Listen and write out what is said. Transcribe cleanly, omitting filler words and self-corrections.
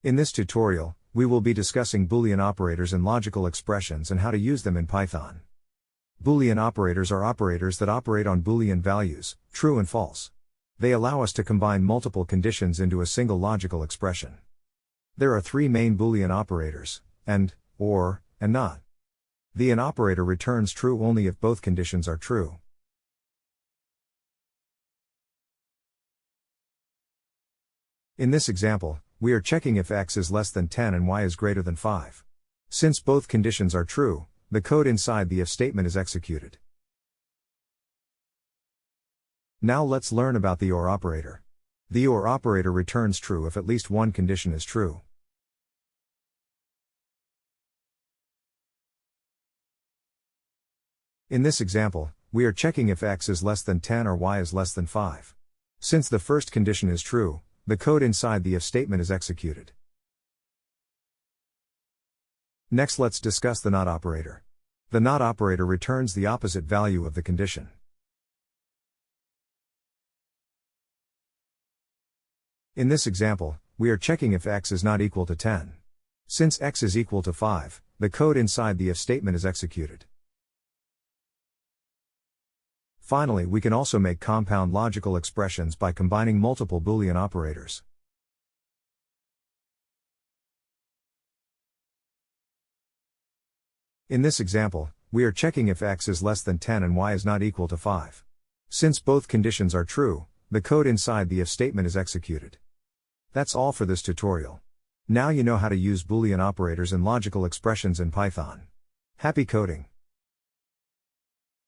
In this tutorial, we will be discussing Boolean operators and logical expressions and how to use them in Python. Boolean operators are operators that operate on Boolean values, true and false. They allow us to combine multiple conditions into a single logical expression. There are three main Boolean operators: AND, OR, and NOT. The AND operator returns true only if both conditions are true. In this example, we are checking if x is less than 10 and y is greater than 5. Since both conditions are true, the code inside the if statement is executed. Now let's learn about the OR operator. The OR operator returns true if at least one condition is true. In this example, we are checking if x is less than 10 or y is less than 5. Since the first condition is true, the code inside the if statement is executed. Next, let's discuss the NOT operator. The NOT operator returns the opposite value of the condition. In this example, we are checking if x is not equal to 10. Since x is equal to 5, the code inside the if statement is executed. Finally, we can also make compound logical expressions by combining multiple Boolean operators. In this example, we are checking if x is less than 10 and y is not equal to 5. Since both conditions are true, the code inside the if statement is executed. That's all for this tutorial. Now you know how to use Boolean operators and logical expressions in Python. Happy coding!